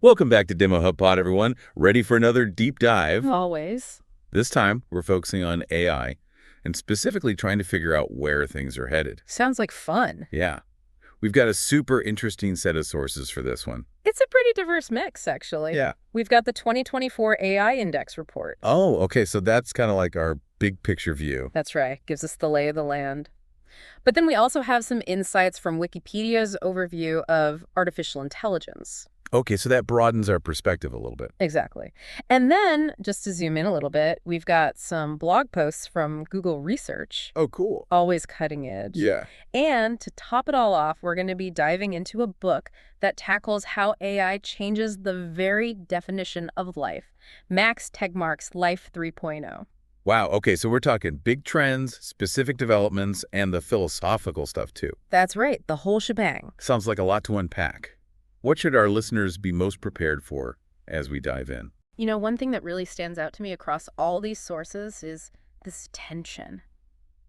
Welcome back to Demo Hub Pod, everyone. Ready for another deep dive? Always. This time, we're focusing on AI and specifically trying to figure out where things are headed. Sounds like fun. Yeah. We've got a super interesting set of sources for this one. It's a pretty diverse mix, actually. Yeah. We've got the 2024 AI Index report. Oh, okay. So that's kind of like our big picture view. That's right. Gives us the lay of the land. But then we also have some insights from Wikipedia's overview of artificial intelligence. Okay, so that broadens our perspective a little bit. Exactly. And then, just to zoom in a little bit, we've got some blog posts from Google Research. Oh, cool. Always cutting edge. Yeah. And to top it all off, we're going to be diving into a book that tackles how AI changes the very definition of life. Max Tegmark's Life 3.0. Wow. Okay, so we're talking big trends, specific developments, and the philosophical stuff, too. That's right. The whole shebang. Sounds like a lot to unpack. What should our listeners be most prepared for as we dive in? You know, one thing that really stands out to me across all these sources is this tension.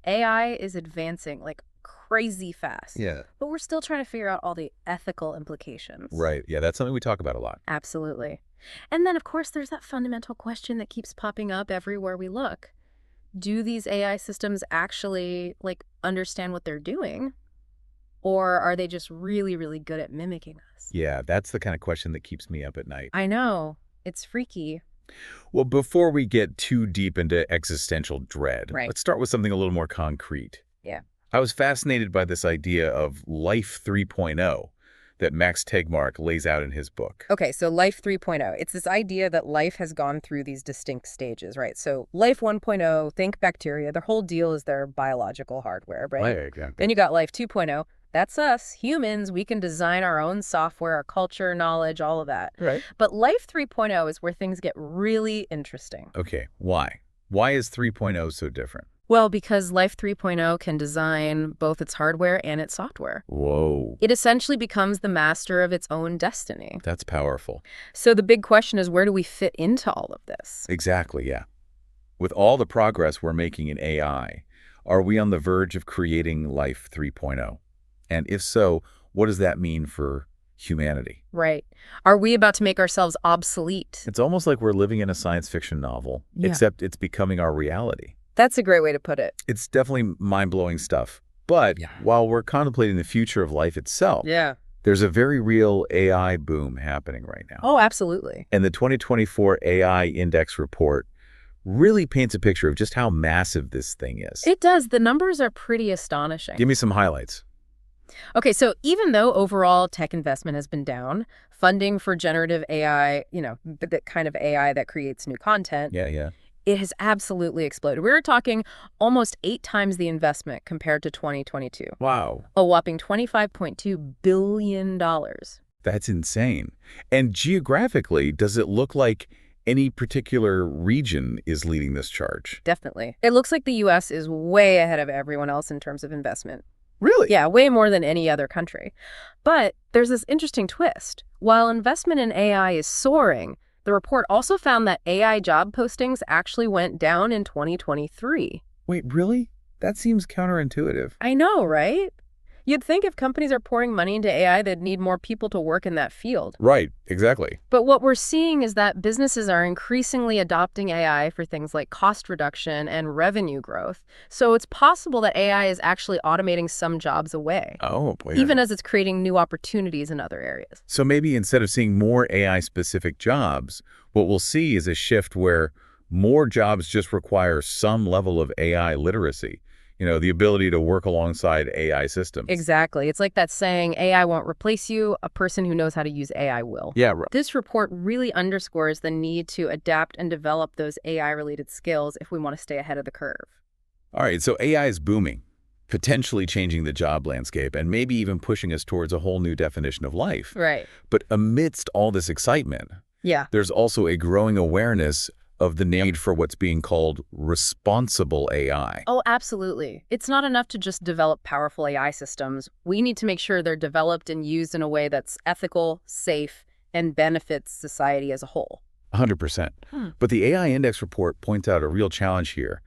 AI is advancing like crazy fast. Yeah. But we're still trying to figure out all the ethical implications. Right. Yeah, that's something we talk about a lot. Absolutely. And then, of course, there's that fundamental question that keeps popping up everywhere we look. Do these AI systems actually, understand what they're doing? Or are they just really, really good at mimicking us? Yeah, that's the kind of question that keeps me up at night. I know. It's freaky. Well, before we get too deep into existential dread, Right. let's start with something a little more concrete. Yeah. I was fascinated by this idea of Life 3.0 that Max Tegmark lays out in his book. Okay, so Life 3.0. It's this idea that life has gone through these distinct stages, right? So Life 1.0, think bacteria. Their whole deal is their biological hardware, right? Exactly. Then you got Life 2.0. That's us, humans. We can design our own software, our culture, knowledge, all of that. Right. But Life 3.0 is where things get really interesting. Okay, why? Why is 3.0 so different? Well, because Life 3.0 can design both its hardware and its software. Whoa. It essentially becomes the master of its own destiny. That's powerful. So the big question is, where do we fit into all of this? Exactly, yeah. With all the progress we're making in AI, are we on the verge of creating Life 3.0? And if so, what does that mean for humanity? Right. Are we about to make ourselves obsolete? It's almost like we're living in a science fiction novel, Yeah. except it's becoming our reality. That's a great way to put it. It's definitely mind-blowing stuff. But while we're contemplating the future of life itself, Yeah. there's a very real AI boom happening right now. Oh, absolutely. And the 2024 AI Index report really paints a picture of just how massive this thing is. It does. The numbers are pretty astonishing. Give me some highlights. Okay, so even though overall tech investment has been down, funding for generative AI, the kind of AI that creates new content, Yeah. it has absolutely exploded. We were talking almost 8 times the investment compared to 2022. Wow. A whopping $25.2 billion. That's insane. And geographically, does it look like any particular region is leading this charge? Definitely. It looks like the U.S. is way ahead of everyone else in terms of investment. Really? Yeah, way more than any other country. But there's this interesting twist. While investment in AI is soaring, the report also found that AI job postings actually went down in 2023. Wait, really? That seems counterintuitive. I know, right? You'd think if companies are pouring money into AI, they'd need more people to work in that field. Right, exactly. But what we're seeing is that businesses are increasingly adopting AI for things like cost reduction and revenue growth. So it's possible that AI is actually automating some jobs away, Oh, boy. even as it's creating new opportunities in other areas. So maybe instead of seeing more AI-specific jobs, what we'll see is a shift where more jobs just require some level of AI literacy. The ability to work alongside AI systems. Exactly. It's like that saying, AI won't replace you, a person who knows how to use AI will. Yeah, right. This report really underscores the need to adapt and develop those AI-related skills if we want to stay ahead of the curve. All right, so AI is booming, potentially changing the job landscape and maybe even pushing us towards a whole new definition of life. Right. But amidst all this excitement, Yeah. there's also a growing awareness of the need for what's being called responsible AI. Oh, absolutely. It's not enough to just develop powerful AI systems. We need to make sure they're developed and used in a way that's ethical, safe, and benefits society as a whole. 100%. But the AI Index report points out a real challenge here.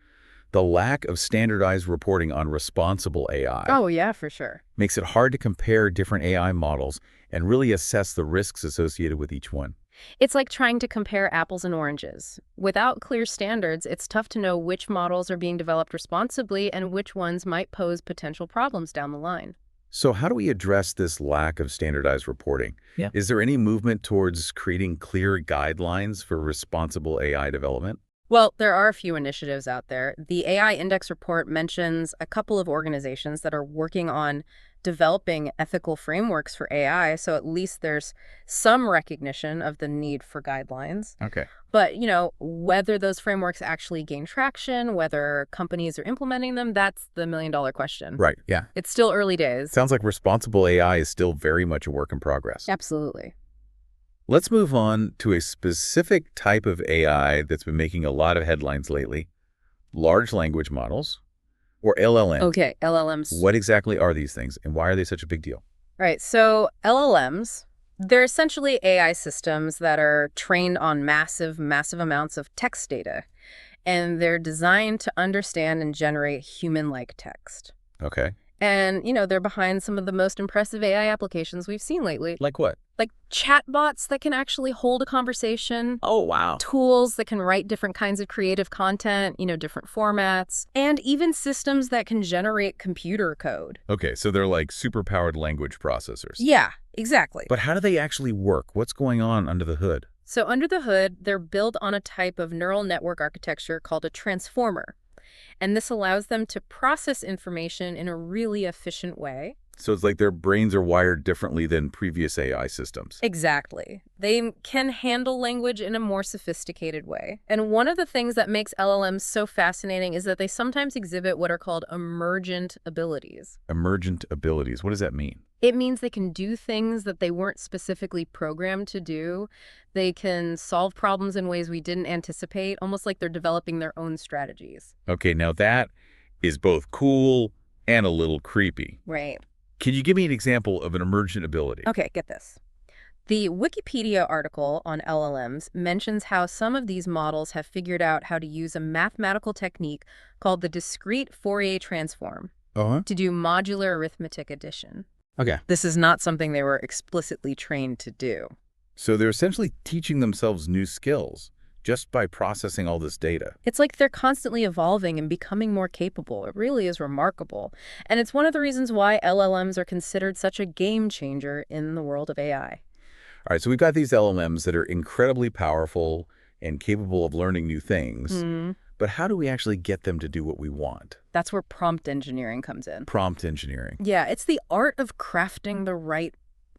The lack of standardized reporting on responsible AI Oh, yeah, for sure. makes it hard to compare different AI models and really assess the risks associated with each one. It's like trying to compare apples and oranges. Without clear standards, it's tough to know which models are being developed responsibly and which ones might pose potential problems down the line. So how do we address this lack of standardized reporting? Yeah. Is there any movement towards creating clear guidelines for responsible AI development? Well, there are a few initiatives out there. The AI Index report mentions a couple of organizations that are working on developing ethical frameworks for AI, so at least there's some recognition of the need for guidelines. Okay. But, whether those frameworks actually gain traction, whether companies are implementing them, that's the million-dollar question. Right. Yeah. It's still early days. Sounds like responsible AI is still very much a work in progress. Absolutely. Let's move on to a specific type of AI that's been making a lot of headlines lately, large language models, or LLMs. Okay, LLMs. What exactly are these things, and why are they such a big deal? Right, so LLMs, they're essentially AI systems that are trained on massive amounts of text data, and they're designed to understand and generate human-like text. Okay. And, they're behind some of the most impressive AI applications we've seen lately. Like what? Like chatbots that can actually hold a conversation. Oh, wow. Tools that can write different kinds of creative content, different formats. And even systems that can generate computer code. Okay, so they're like superpowered language processors. Yeah, exactly. But how do they actually work? What's going on under the hood? So under the hood, they're built on a type of neural network architecture called a transformer. And this allows them to process information in a really efficient way. So it's like their brains are wired differently than previous AI systems. Exactly. They can handle language in a more sophisticated way. And one of the things that makes LLMs so fascinating is that they sometimes exhibit what are called emergent abilities. Emergent abilities. What does that mean? It means they can do things that they weren't specifically programmed to do. They can solve problems in ways we didn't anticipate, almost like they're developing their own strategies. Okay, now that is both cool and a little creepy. Right. Can you give me an example of an emergent ability? Okay, get this. The Wikipedia article on LLMs mentions how some of these models have figured out how to use a mathematical technique called the discrete Fourier transform to do modular arithmetic addition. Okay. This is not something they were explicitly trained to do. So they're essentially teaching themselves new skills just by processing all this data. It's like they're constantly evolving and becoming more capable. It really is remarkable. And it's one of the reasons why LLMs are considered such a game changer in the world of AI. All right, so we've got these LLMs that are incredibly powerful and capable of learning new things. But how do we actually get them to do what we want? That's where prompt engineering comes in. Prompt engineering. Yeah, it's the art of crafting the right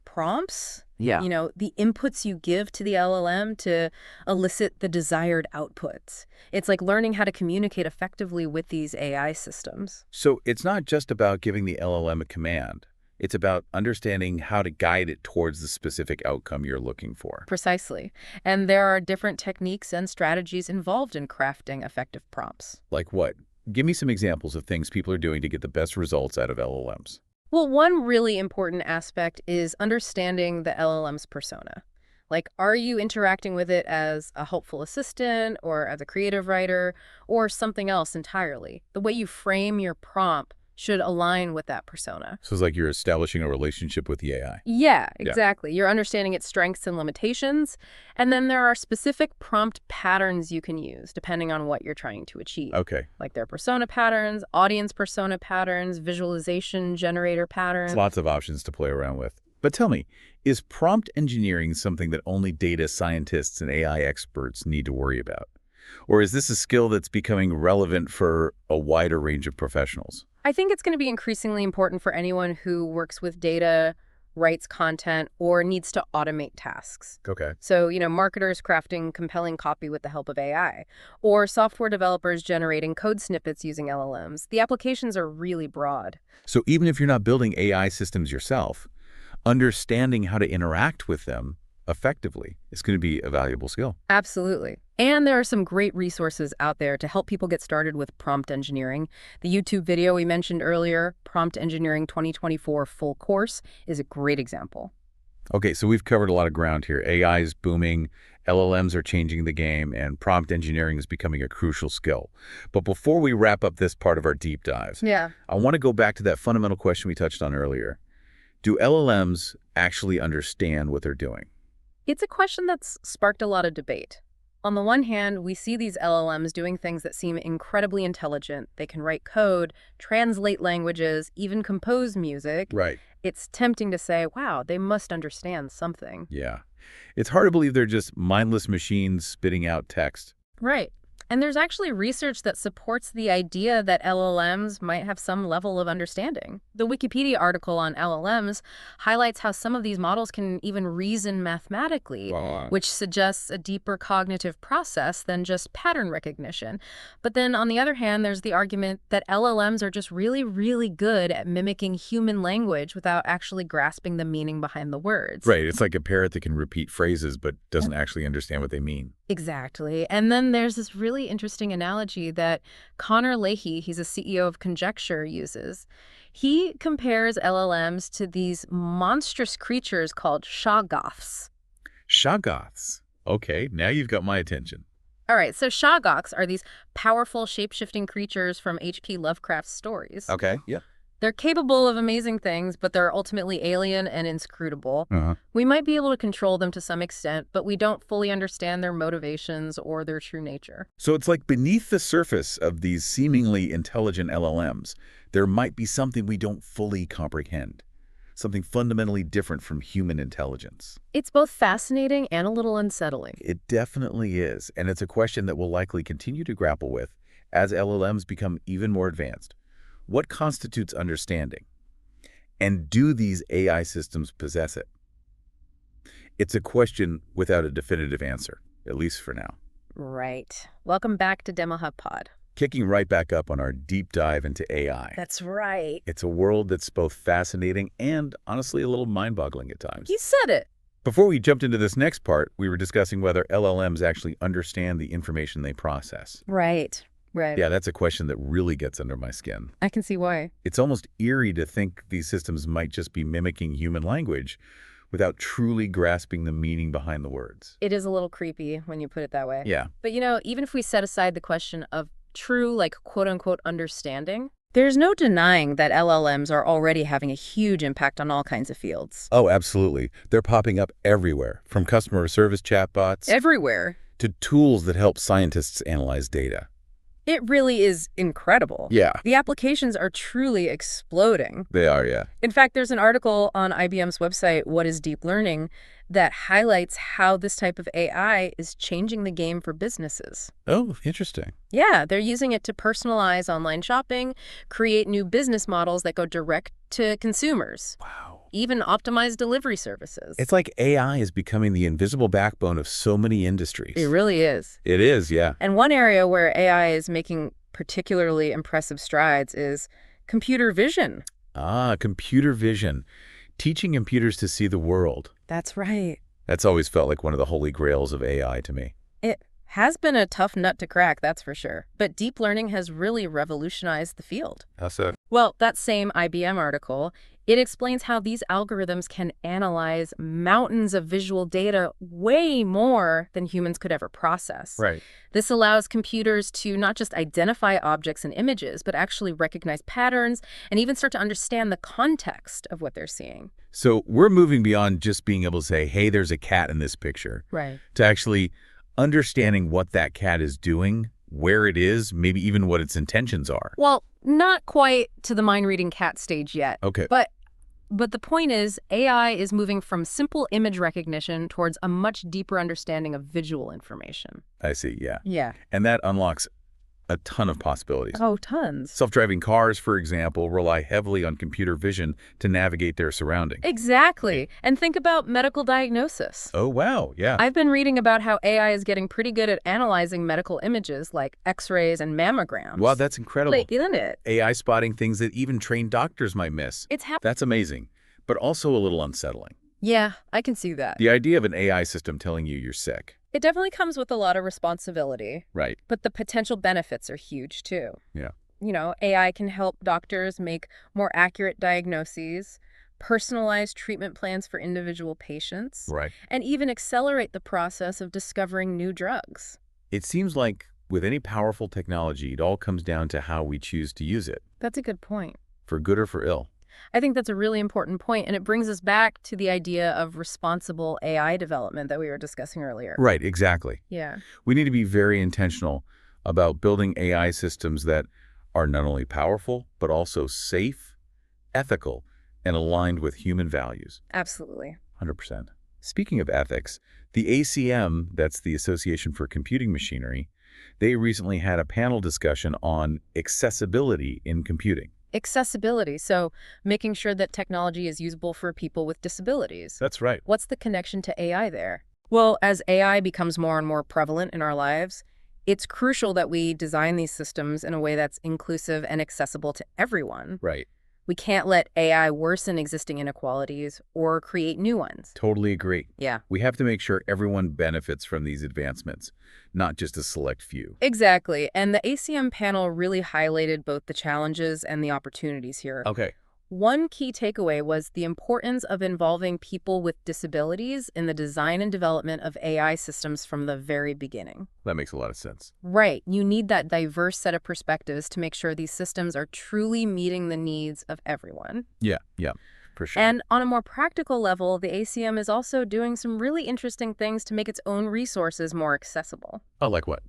prompts. Yeah. The inputs you give to the LLM to elicit the desired outputs. It's like learning how to communicate effectively with these AI systems. So it's not just about giving the LLM a command. It's about understanding how to guide it towards the specific outcome you're looking for. Precisely. And there are different techniques and strategies involved in crafting effective prompts. Like what? Give me some examples of things people are doing to get the best results out of LLMs. Well, one really important aspect is understanding the LLM's persona. Like, are you interacting with it as a helpful assistant or as a creative writer or something else entirely? The way you frame your prompt should align with that persona. So it's like you're establishing a relationship with the AI. Yeah, exactly. You're understanding its strengths and limitations. And then there are specific prompt patterns you can use depending on what you're trying to achieve. Okay. Like their persona patterns, audience persona patterns, visualization generator patterns. There's lots of options to play around with. But tell me, is prompt engineering something that only data scientists and AI experts need to worry about? Or is this a skill that's becoming relevant for a wider range of professionals? I think it's going to be increasingly important for anyone who works with data, writes content, or needs to automate tasks. Okay. So, marketers crafting compelling copy with the help of AI, or software developers generating code snippets using LLMs. The applications are really broad. So even if you're not building AI systems yourself, understanding how to interact with them effectively is going to be a valuable skill. Absolutely. And there are some great resources out there to help people get started with prompt engineering. The YouTube video we mentioned earlier, Prompt Engineering 2024 Full Course, is a great example. Okay, so we've covered a lot of ground here. AI is booming, LLMs are changing the game, and prompt engineering is becoming a crucial skill. But before we wrap up this part of our deep dive, I want to go back to that fundamental question we touched on earlier. Do LLMs actually understand what they're doing? It's a question that's sparked a lot of debate. On the one hand, we see these LLMs doing things that seem incredibly intelligent. They can write code, translate languages, even compose music. Right. It's tempting to say, wow, they must understand something. Yeah. It's hard to believe they're just mindless machines spitting out text. Right. And there's actually research that supports the idea that LLMs might have some level of understanding. The Wikipedia article on LLMs highlights how some of these models can even reason mathematically, Wow. which suggests a deeper cognitive process than just pattern recognition. But then on the other hand, there's the argument that LLMs are just really, really good at mimicking human language without actually grasping the meaning behind the words. Right. It's like a parrot that can repeat phrases but doesn't actually understand what they mean. Exactly. And then there's this really interesting analogy that Connor Leahy, he's a CEO of Conjecture, uses. He compares LLMs to these monstrous creatures called shoggoths. Shoggoths. Okay, now you've got my attention. All right, so shoggoths are these powerful shape-shifting creatures from H.P. Lovecraft's stories. Okay, yeah. They're capable of amazing things, but they're ultimately alien and inscrutable. We might be able to control them to some extent, but we don't fully understand their motivations or their true nature. So it's like beneath the surface of these seemingly intelligent LLMs, there might be something we don't fully comprehend, something fundamentally different from human intelligence. It's both fascinating and a little unsettling. It definitely is, and it's a question that we'll likely continue to grapple with as LLMs become even more advanced. What constitutes understanding? And do these AI systems possess it? It's a question without a definitive answer, at least for now. Right. Welcome back to Demo Hub Pod. Kicking right back up on our deep dive into AI. That's right. It's a world that's both fascinating and, honestly, a little mind-boggling at times. You said it. Before we jumped into this next part, we were discussing whether LLMs actually understand the information they process. Right. Yeah, that's a question that really gets under my skin. I can see why. It's almost eerie to think these systems might just be mimicking human language without truly grasping the meaning behind the words. It is a little creepy when you put it that way. Yeah. But even if we set aside the question of true, quote-unquote understanding, there's no denying that LLMs are already having a huge impact on all kinds of fields. Oh, absolutely. They're popping up everywhere, from customer service chatbots Everywhere. to tools that help scientists analyze data. It really is incredible. Yeah. The applications are truly exploding. They are, yeah. In fact, there's an article on IBM's website, What is Deep Learning, that highlights how this type of AI is changing the game for businesses. Oh, interesting. Yeah, they're using it to personalize online shopping, create new business models that go direct to consumers. Wow. Even optimize delivery services. It's like AI is becoming the invisible backbone of so many industries. It really is. It is, yeah. And one area where AI is making particularly impressive strides is computer vision. Ah, computer vision. Teaching computers to see the world. That's right. That's always felt like one of the holy grails of AI to me. It has been a tough nut to crack, that's for sure. But deep learning has really revolutionized the field. How so? Well, that same IBM article, it explains how these algorithms can analyze mountains of visual data way more than humans could ever process. Right. This allows computers to not just identify objects and images, but actually recognize patterns and even start to understand the context of what they're seeing. So we're moving beyond just being able to say, hey, there's a cat in this picture, Right. to actually understanding what that cat is doing, where it is, maybe even what its intentions are. Well, not quite to the mind-reading cat stage yet. Okay. But the point is, AI is moving from simple image recognition towards a much deeper understanding of visual information. I see, yeah. Yeah. And that unlocks a ton of possibilities. Oh, tons. Self-driving cars, for example, rely heavily on computer vision to navigate their surroundings. Exactly. And think about medical diagnosis. Oh, wow, yeah. I've been reading about how AI is getting pretty good at analyzing medical images like x-rays and mammograms. Wow, that's incredible. Like, isn't it? AI spotting things that even trained doctors might miss. It's That's amazing, but also a little unsettling. Yeah, I can see that. The idea of an AI system telling you you're sick. It definitely comes with a lot of responsibility. Right. But the potential benefits are huge, too. Yeah. AI can help doctors make more accurate diagnoses, personalize treatment plans for individual patients, Right. and even accelerate the process of discovering new drugs. It seems like with any powerful technology, it all comes down to how we choose to use it, That's a good point. for good or for ill. I think that's a really important point, and it brings us back to the idea of responsible AI development that we were discussing earlier. Right, exactly. Yeah. We need to be very intentional about building AI systems that are not only powerful, but also safe, ethical, and aligned with human values. Absolutely. 100%. Speaking of ethics, the ACM, that's the Association for Computing Machinery, they recently had a panel discussion on accessibility in computing. Accessibility, so making sure that technology is usable for people with disabilities. That's right. What's the connection to AI there? Well, as AI becomes more and more prevalent in our lives, it's crucial that we design these systems in a way that's inclusive and accessible to everyone. Right. We can't let AI worsen existing inequalities or create new ones. Totally agree. Yeah. We have to make sure everyone benefits from these advancements, not just a select few. Exactly. And the ACM panel really highlighted both the challenges and the opportunities here. Okay. One key takeaway was the importance of involving people with disabilities in the design and development of AI systems from the very beginning. That makes a lot of sense. Right. You need that diverse set of perspectives to make sure these systems are truly meeting the needs of everyone. Yeah, for sure. And on a more practical level, the ACM is also doing some really interesting things to make its own resources more accessible. Oh, like what?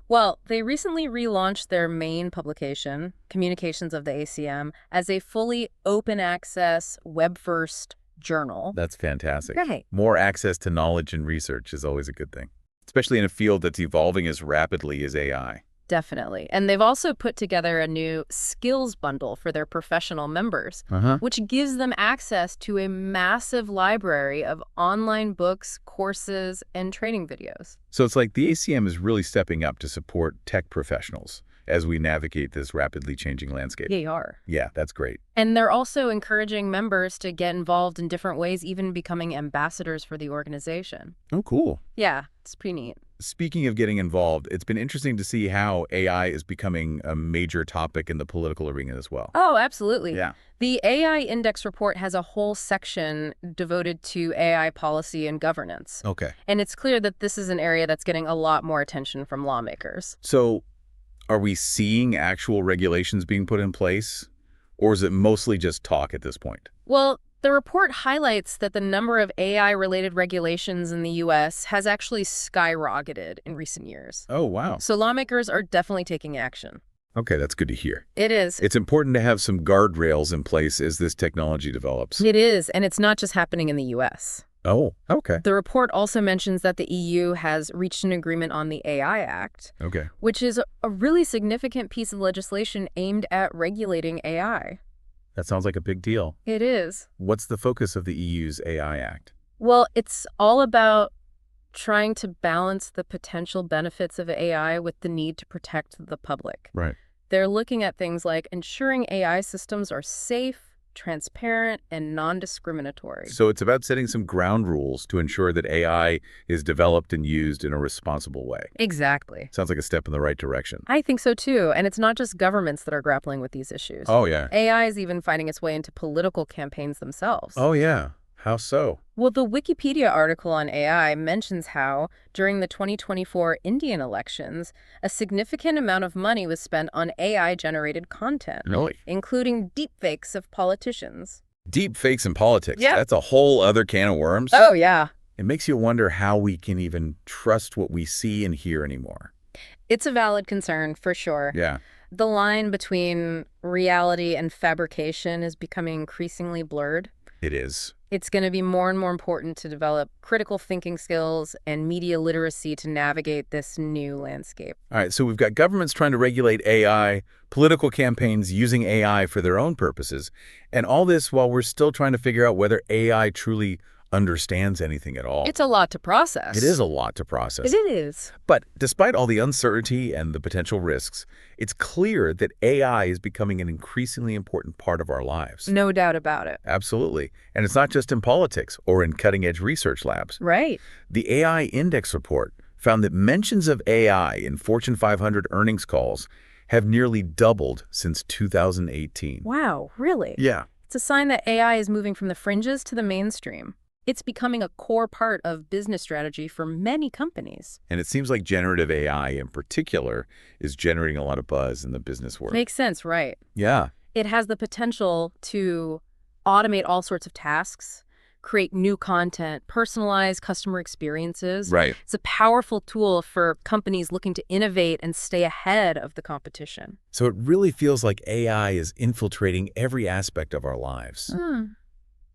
Well, they recently relaunched their main publication, Communications of the ACM, as a fully open access, web-first journal. That's fantastic. Right. More access to knowledge and research is always a good thing, especially in a field that's evolving as rapidly as AI. Definitely. And they've also put together a new skills bundle for their professional members, which gives them access to a massive library of online books, courses, and training videos. So it's like the ACM is really stepping up to support tech professionals as we navigate this rapidly changing landscape. They are. Yeah, that's great. And they're also encouraging members to get involved in different ways, even becoming ambassadors for the organization. Oh, cool. Yeah, it's pretty neat. Speaking of getting involved, it's been interesting to see how AI is becoming a major topic in the political arena as well. Oh, absolutely. Yeah. The AI Index report has a whole section devoted to AI policy and governance. Okay. And it's clear that this is an area that's getting a lot more attention from lawmakers. So are we seeing actual regulations being put in place, or is it mostly just talk at this point? Well, the report highlights that the number of AI-related regulations in the U.S. has actually skyrocketed in recent years. Oh, wow. So lawmakers are definitely taking action. Okay, that's good to hear. It is. It's important to have some guardrails in place as this technology develops. It is, and it's not just happening in the U.S. Oh, okay. The report also mentions that the EU has reached an agreement on the AI Act, Okay. which is a really significant piece of legislation aimed at regulating AI. That sounds like a big deal. It is. What's the focus of the EU's AI Act? Well, it's all about trying to balance the potential benefits of AI with the need to protect the public. Right. They're looking at things like ensuring AI systems are safe, transparent, and non-discriminatory. So it's about setting some ground rules to ensure that AI is developed and used in a responsible way. Exactly. Sounds like a step in the right direction. I think so too, and it's not just governments that are grappling with these issues. Oh, yeah. AI is even finding its way into political campaigns themselves. Oh, yeah. How so? Well, the Wikipedia article on AI mentions how, during the 2024 Indian elections, a significant amount of money was spent on AI-generated content, Really? including deepfakes of politicians. Deepfakes in politics. Yeah. That's a whole other can of worms. Oh, yeah. It makes you wonder how we can even trust what we see and hear anymore. It's a valid concern, for sure. Yeah. The line between reality and fabrication is becoming increasingly blurred. It is. It's going to be more and more important to develop critical thinking skills and media literacy to navigate this new landscape. All right, so we've got governments trying to regulate AI, political campaigns using AI for their own purposes, and all this while we're still trying to figure out whether AI truly understands anything at all. It's a lot to process. It is a lot to process. It is. But despite all the uncertainty and the potential risks, it's clear that AI is becoming an increasingly important part of our lives. No doubt about it. Absolutely. And it's not just in politics or in cutting-edge research labs. Right. The AI Index report found that mentions of AI in Fortune 500 earnings calls have nearly doubled since 2018. Wow, really? Yeah. It's a sign that AI is moving from the fringes to the mainstream. It's becoming a core part of business strategy for many companies. And it seems like generative AI in particular is generating a lot of buzz in the business world. Makes sense, right? Yeah. It has the potential to automate all sorts of tasks, create new content, personalize customer experiences. Right. It's a powerful tool for companies looking to innovate and stay ahead of the competition. So it really feels like AI is infiltrating every aspect of our lives.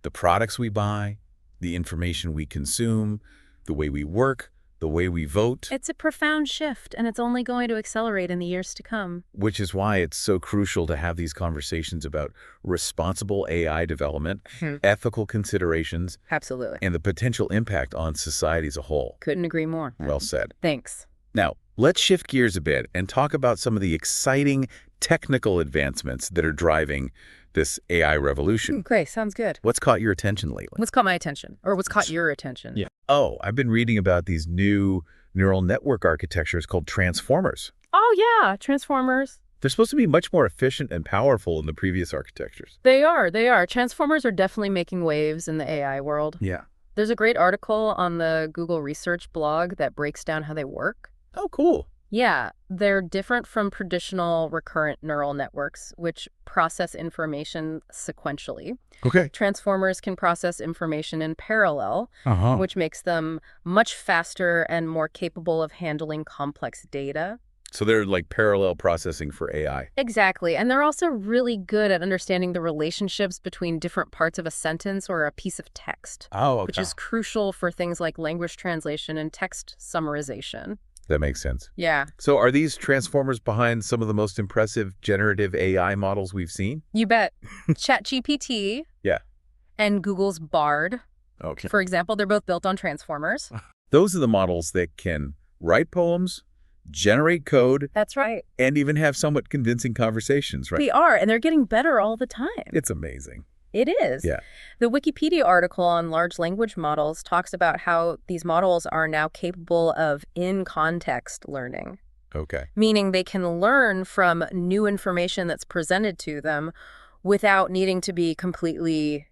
The products we buy, the information we consume, the way we work, the way we vote. It's a profound shift, and it's only going to accelerate in the years to come. Which is why it's so crucial to have these conversations about responsible AI development, ethical considerations, Absolutely. and the potential impact on society as a whole. Couldn't agree more. Well said. Thanks. Now, let's shift gears a bit and talk about some of the exciting technical advancements that are driving this AI revolution. Okay, sounds good. What's caught your attention lately? What's caught my attention? Or what's caught your attention? Yeah. Oh, I've been reading about these new neural network architectures called transformers. Oh, yeah, Transformers. They're supposed to be much more efficient and powerful than the previous architectures. They are. Transformers are definitely making waves in the AI world. Yeah. There's a great article on the Google Research blog that breaks down how they work. Oh, cool. Yeah, they're different from traditional recurrent neural networks, which process information sequentially. Okay. Transformers can process information in parallel, Uh-huh. which makes them much faster and more capable of handling complex data. So they're like parallel processing for AI. Exactly, and they're also really good at understanding the relationships between different parts of a sentence or a piece of text, Oh, okay. which is crucial for things like language translation and text summarization. That makes sense. Yeah. So are these transformers behind some of the most impressive generative AI models we've seen? You bet. ChatGPT Yeah. and Google's Bard, Okay. for example, they're both built on transformers. Those are the models that can write poems, generate code, That's right. and even have somewhat convincing conversations, right? They are, and they're getting better all the time. It's amazing. It is. Yeah. The Wikipedia article on large language models talks about how these models are now capable of in-context learning, Okay. meaning they can learn from new information that's presented to them without needing to be completely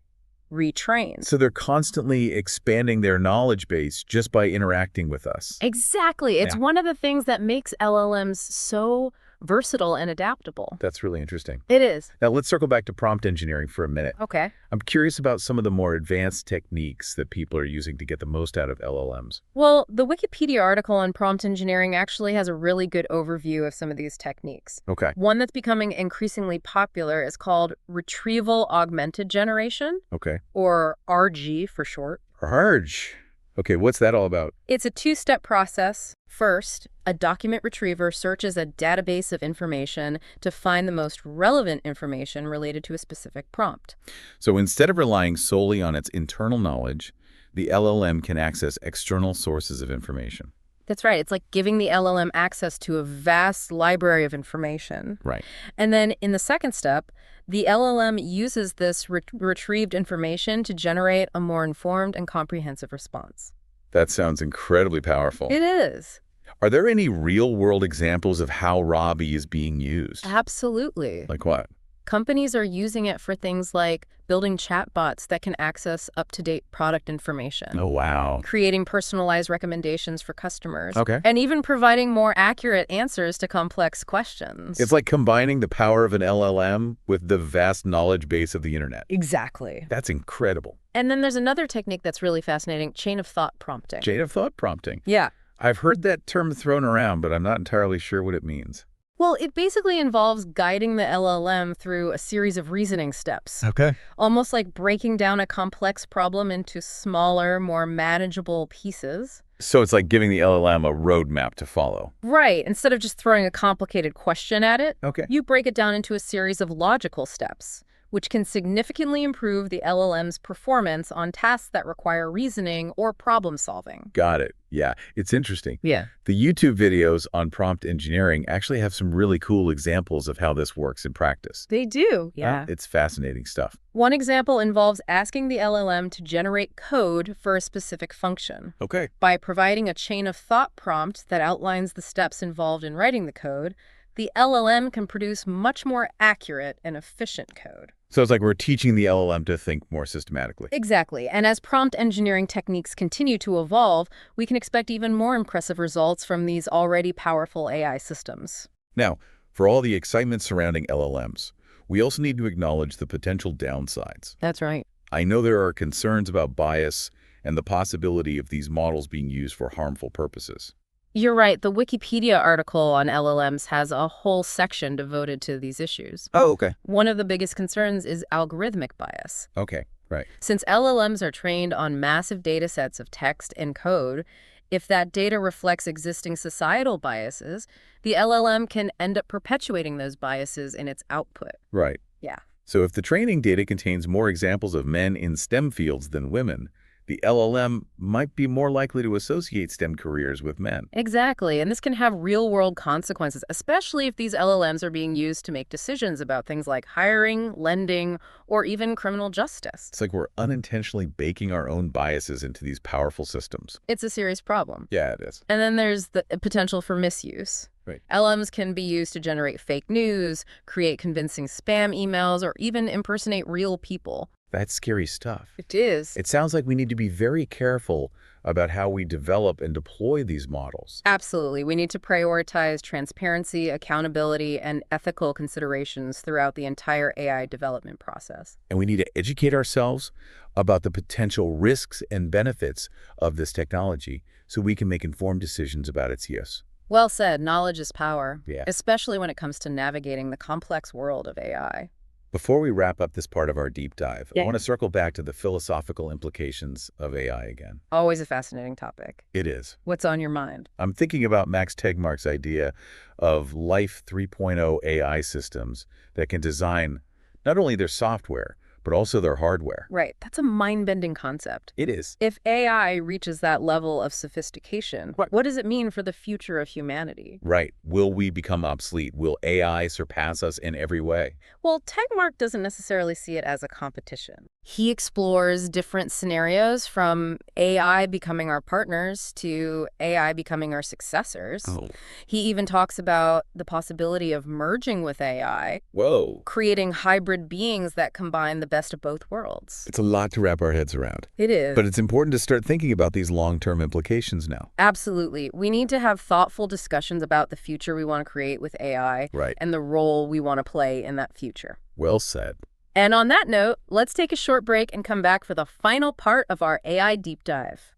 retrained. So they're constantly expanding their knowledge base just by interacting with us. Exactly. It's Yeah. one of the things that makes LLMs so versatile and adaptable. That's really interesting. It is. Now let's circle back to prompt engineering for a minute. Okay. I'm curious about some of the more advanced techniques that people are using to get the most out of LLMs. Well, the Wikipedia article on prompt engineering actually has a really good overview of some of these techniques. Okay. One that's becoming increasingly popular is called retrieval augmented generation, Okay. or RG for short. Arge. Okay, what's that all about? It's a two-step process. First, a document retriever searches a database of information to find the most relevant information related to a specific prompt. So instead of relying solely on its internal knowledge, the LLM can access external sources of information. That's right. It's like giving the LLM access to a vast library of information. Right. And then in the second step, the LLM uses this retrieved information to generate a more informed and comprehensive response. That sounds incredibly powerful. It is. Are there any real-world examples of how Robbie is being used? Absolutely. Like what? Companies are using it for things like building chatbots that can access up-to-date product information, Oh, wow. creating personalized recommendations for customers, Okay. and even providing more accurate answers to complex questions. It's like combining the power of an LLM with the vast knowledge base of the internet. Exactly. That's incredible. And then there's another technique that's really fascinating, chain of thought prompting. Chain of thought prompting. Yeah. I've heard that term thrown around, but I'm not entirely sure what it means. Well, it basically involves guiding the LLM through a series of reasoning steps, Okay. almost like breaking down a complex problem into smaller, more manageable pieces. So it's like giving the LLM a roadmap to follow. Right. Instead of just throwing a complicated question at it, Okay. you break it down into a series of logical steps, which can significantly improve the LLM's performance on tasks that require reasoning or problem solving. Got it. Yeah, it's interesting. Yeah. The YouTube videos on prompt engineering actually have some really cool examples of how this works in practice. They do. Yeah. It's fascinating stuff. One example involves asking the LLM to generate code for a specific function. Okay. By providing a chain of thought prompt that outlines the steps involved in writing the code, the LLM can produce much more accurate and efficient code. So it's like we're teaching the LLM to think more systematically. Exactly. And as prompt engineering techniques continue to evolve, we can expect even more impressive results from these already powerful AI systems. Now, for all the excitement surrounding LLMs, we also need to acknowledge the potential downsides. That's right. I know there are concerns about bias and the possibility of these models being used for harmful purposes. You're right. The Wikipedia article on LLMs has a whole section devoted to these issues. Oh, okay. One of the biggest concerns is algorithmic bias. Okay, right. Since LLMs are trained on massive data sets of text and code, if that data reflects existing societal biases, the LLM can end up perpetuating those biases in its output. Right. Yeah. So if the training data contains more examples of men in STEM fields than women, the LLM might be more likely to associate STEM careers with men. Exactly, and this can have real-world consequences, especially if these LLMs are being used to make decisions about things like hiring, lending, or even criminal justice. It's like we're unintentionally baking our own biases into these powerful systems. It's a serious problem. Yeah, it is. And then there's the potential for misuse. Right. LLMs can be used to generate fake news, create convincing spam emails, or even impersonate real people. That's scary stuff. It is. It sounds like we need to be very careful about how we develop and deploy these models. Absolutely. We need to prioritize transparency, accountability, and ethical considerations throughout the entire AI development process. And we need to educate ourselves about the potential risks and benefits of this technology so we can make informed decisions about its use. Well said. Knowledge is power, Yeah. especially when it comes to navigating the complex world of AI. Before we wrap up this part of our deep dive, I Yeah. want to circle back to the philosophical implications of AI again. Always a fascinating topic. It is. What's on your mind? I'm thinking about Max Tegmark's idea of Life 3.0 AI systems that can design not only their software, but also their hardware. Right. That's a mind-bending concept. It is. If AI reaches that level of sophistication, Right. what does it mean for the future of humanity? Right. Will we become obsolete? Will AI surpass us in every way? Well, Tegmark doesn't necessarily see it as a competition. He explores different scenarios from AI becoming our partners to AI becoming our successors. Oh. He even talks about the possibility of merging with AI, Whoa. creating hybrid beings that combine the best of both worlds. It's a lot to wrap our heads around. It is. But it's important to start thinking about these long-term implications now. Absolutely. We need to have thoughtful discussions about the future we want to create with AI Right. and the role we want to play in that future. Well said. And on that note, let's take a short break and come back for the final part of our AI deep dive.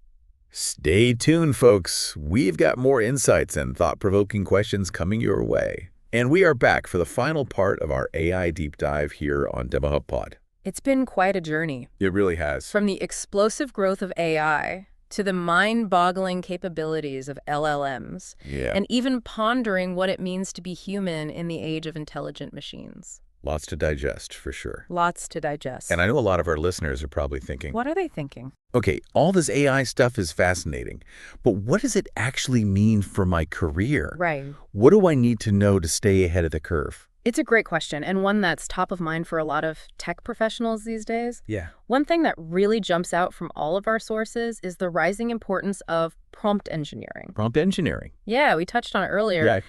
Stay tuned, folks. We've got more insights and thought-provoking questions coming your way. And we are back for the final part of our AI deep dive here on DemoHub Pod. It's been quite a journey. It really has. From the explosive growth of AI to the mind-boggling capabilities of LLMs, Yeah. and even pondering what it means to be human in the age of intelligent machines. Lots to digest, for sure. Lots to digest. And I know a lot of our listeners are probably thinking, What are they thinking? okay, all this AI stuff is fascinating, but what does it actually mean for my career? Right. What do I need to know to stay ahead of the curve? It's a great question, and one that's top of mind for a lot of tech professionals these days. Yeah. One thing that really jumps out from all of our sources is the rising importance of prompt engineering. Prompt engineering. Yeah, we touched on it earlier. Yeah.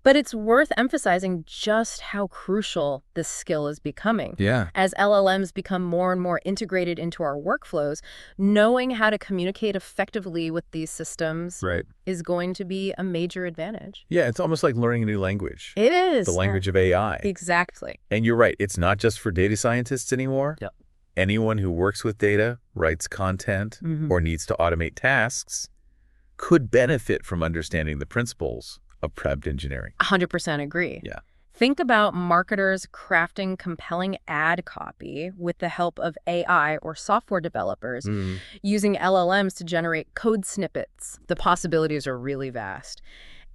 But it's worth emphasizing just how crucial this skill is becoming. Yeah. As LLMs become more and more integrated into our workflows, knowing how to communicate effectively with these systems Right. is going to be a major advantage. Yeah, it's almost like learning a new language. It is. The language of AI. Exactly. And you're right, it's not just for data scientists anymore. Yep. Anyone who works with data, writes content, Mhm. or needs to automate tasks could benefit from understanding the principles of prompt engineering. 100% agree. Yeah. Think about marketers crafting compelling ad copy with the help of AI or software developers using LLMs to generate code snippets. The possibilities are really vast.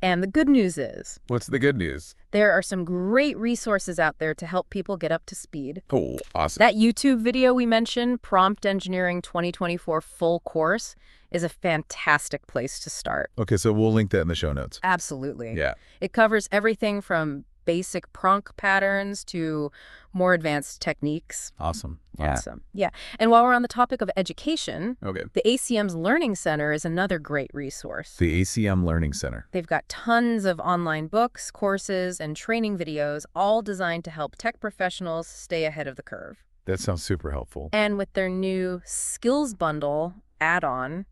And the good news is What's the good news? there are some great resources out there to help people get up to speed. Oh, awesome. That YouTube video we mentioned, Prompt Engineering 2024 Full Course, is a fantastic place to start. Okay, so we'll link that in the show notes. Absolutely. Yeah. It covers everything from basic prompt patterns to more advanced techniques. Awesome. Awesome. Yeah. And while we're on the topic of education, Okay. the ACM's Learning Center is another great resource. The ACM Learning Center. They've got tons of online books, courses, and training videos, all designed to help tech professionals stay ahead of the curve. That sounds super helpful. And with their new Skills Bundle add-on,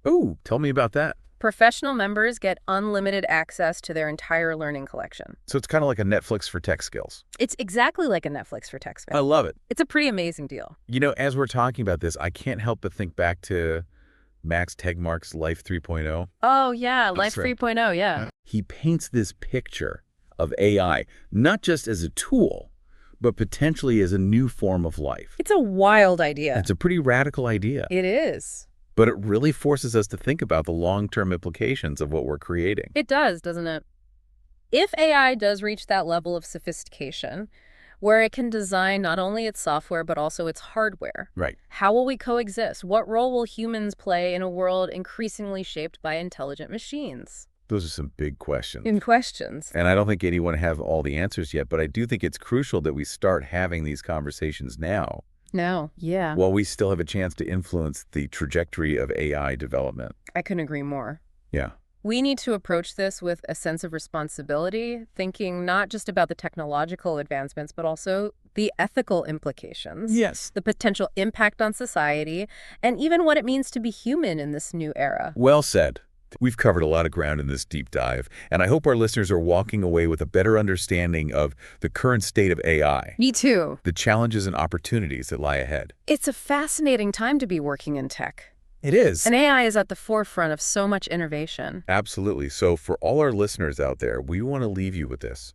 Oh, tell me about that. Professional members get unlimited access to their entire learning collection. So it's kind of like a Netflix for tech skills. It's exactly like a Netflix for tech I spam. love it. It's a pretty amazing deal. As we're talking about this, I can't help but think back to Max Tegmark's Life 3.0. Oh, yeah. That's Life right. 3.0, yeah. He paints this picture of AI, not just as a tool, but potentially as a new form of life. It's a wild idea. It's a pretty radical idea, It is. but it really forces us to think about the long-term implications of what we're creating. It does, doesn't it? If AI does reach that level of sophistication, where it can design not only its software but also its hardware, Right. how will we coexist? What role will humans play in a world increasingly shaped by intelligent machines? Those are some big questions. In questions. And I don't think anyone have all the answers yet, but I do think it's crucial that we start having these conversations now No. Yeah. while we still have a chance to influence the trajectory of AI development. I couldn't agree more. Yeah. We need to approach this with a sense of responsibility, thinking not just about the technological advancements, but also the ethical implications. Yes. The potential impact on society, and even what it means to be human in this new era. Well said. We've covered a lot of ground in this deep dive, and I hope our listeners are walking away with a better understanding of the current state of AI, Me too. the challenges and opportunities that lie ahead. It's a fascinating time to be working in tech. It is. And AI is at the forefront of so much innovation. Absolutely. So for all our listeners out there, we want to leave you with this.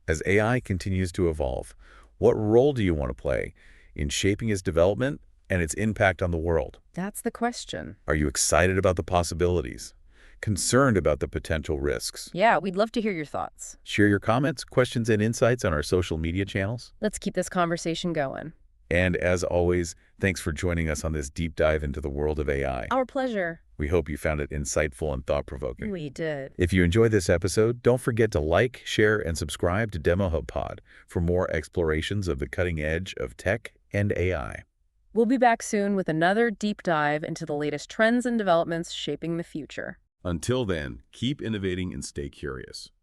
As AI continues to evolve, what role do you want to play in shaping its development and its impact on the world? That's the question. Are you excited about the possibilities? Concerned about the potential risks? Yeah, we'd love to hear your thoughts. Share your comments, questions, and insights on our social media channels. Let's keep this conversation going. And as always, thanks for joining us on this deep dive into the world of AI. Our pleasure. We hope you found it insightful and thought-provoking. We did. If you enjoyed this episode, don't forget to like, share, and subscribe to Demo Hub Pod for more explorations of the cutting edge of tech and AI. We'll be back soon with another deep dive into the latest trends and developments shaping the future. Until then, keep innovating and stay curious.